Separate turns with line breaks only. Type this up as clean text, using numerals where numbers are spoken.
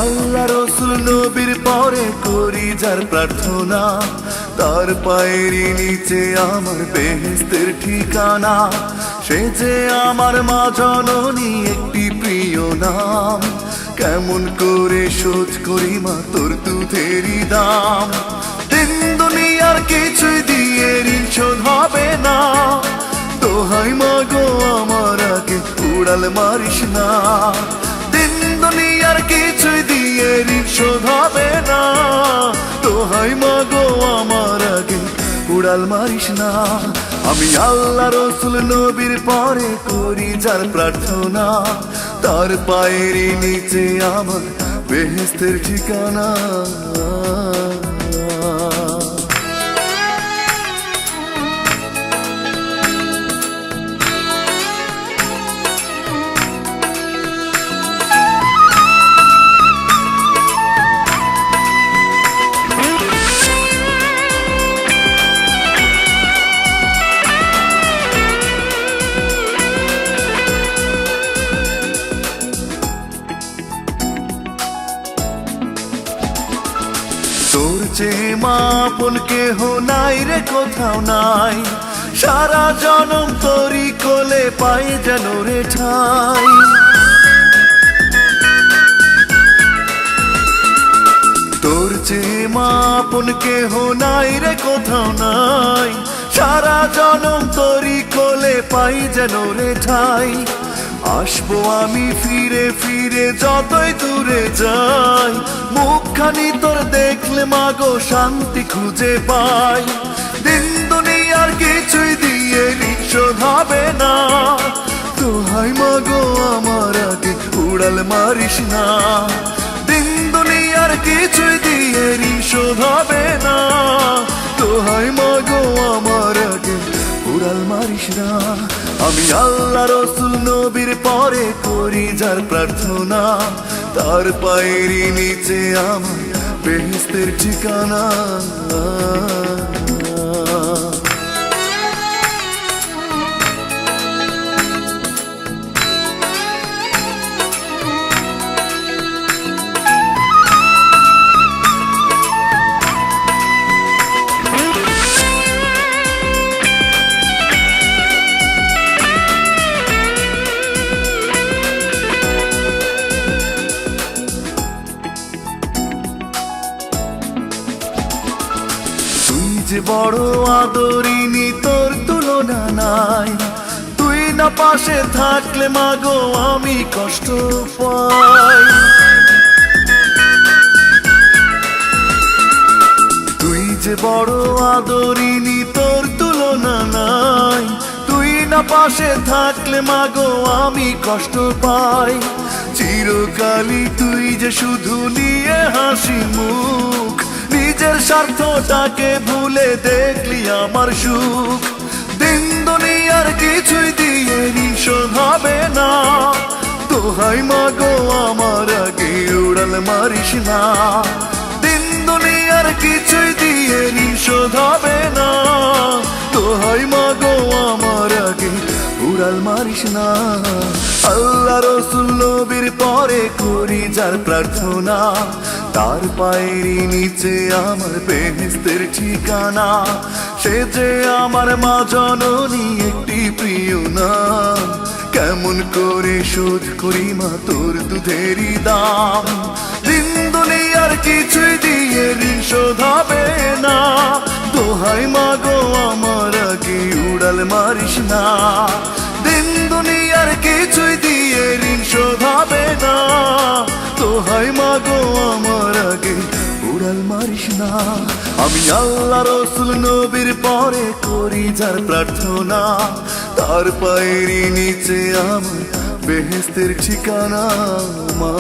আল্লাহ রসুল নবীর পরে করি যার প্রার্থনা, তার পায়েরই নিচে আমার বেহেশতের ঠিকানা। সে যে আমার মা জননী একটি প্রিয় নাম, কেমন করে শোধ করি মা তোর দুধেরই দাম। দিন দুনিয়ার কিছুই দিয়ে ঋণ শোধ হবে না, দোহাই মা গো আমার আগে উড়াল মারিস না। দিন দুনিয়ার কিছুই দিয়ে ঋণ শোধ হবে না, দোহাই মা গো আমার আগে উড়াল মারিস না। আমি আল্লাহ রসুল নবীর পরে করি যার প্রার্থনা, তার পায়েরই নিচে আমার বেহেশতের ঠিকানা। তোর চেয়ে মা আপন কেহ নাই রে কোথাও নাই, সারা জনম তোরই কোলে পাই যেন রে ঠাই। তোর চেয়ে মা আপন কেহ নাই রে কোথাও নাই, সারা জনম তোরই কোলে পাই যেন রে ঠাই। আসবো আমি ফিরে ফিরে যতই দূরে যাই, মুখখানি তোর দেখলে মাগো শান্তি খুঁজে পাই। দিন দুনিয়ার কিছুই দিয়ে ঋণ শোধ হবে না, দোহাই মাগো আমার আগে উড়াল মারিস না। দিন দুনিয়ার কিছুই দিয়ে ঋণ শোধ হবে না, দোহাই মাগো আমার আগে উড়াল মারিস না। আমি আল্লাহ রসুল নবীর পরে করি যার প্রার্থনা, তার পায়েরই নিচে আমার বেহেশতের ঠিকানা। যে বড় আদরিনী তোর তুলনা নাই, তুই না পাশে থাকলে মাগো আমি কষ্ট পাই। তুই যে বড় আদরিনী তোর তুলনা নাই, তুই না পাশে থাকলে মাগো আমি কষ্ট পাই। চিরকালই তুই যে শুধু নিয়ে হাসি মুখ, নিজের স্বার্থটাকে ভুলে দেখলি আমার সুখ। দিন দুনিয়ার কিছুই দিয়ে ঋণ শোধ হবে না, দোহাই মাগো আমার আগে উড়াল মারিস না। দিন দুনিয়ার কিছুই দিয়ে ঋণ শোধ হবে না, দোহাই মাগো আমার আগে উড়াল মারিস না। আল্লাহ রসুল নবীর পরে করি যার প্রার্থনা, তার পায়েরই নিচে আমার বেহেশতের ঠিকানা। সে যে আমার মা জননী একটি প্রিয় নাম, কেমন করে শোধ করি মা তোর দুধেরই দাম। দিন দুনিয়ার কিছুই দিয়ে ঋণ শোধ হবে না, দোহাই মাগো আমার আগে উড়াল মারিস না। দিন দুনিয়ার কিছুই দিয়ে ঋণ শোধ হবে না, দোহাই মাগো আমার আগে উড়াল মারিস না। আমি আল্লাহ রসুল নবীর পরে করি যার প্রার্থনা, তার পায়েরই নিচে আমার বেহেশতের ঠিকানা। মা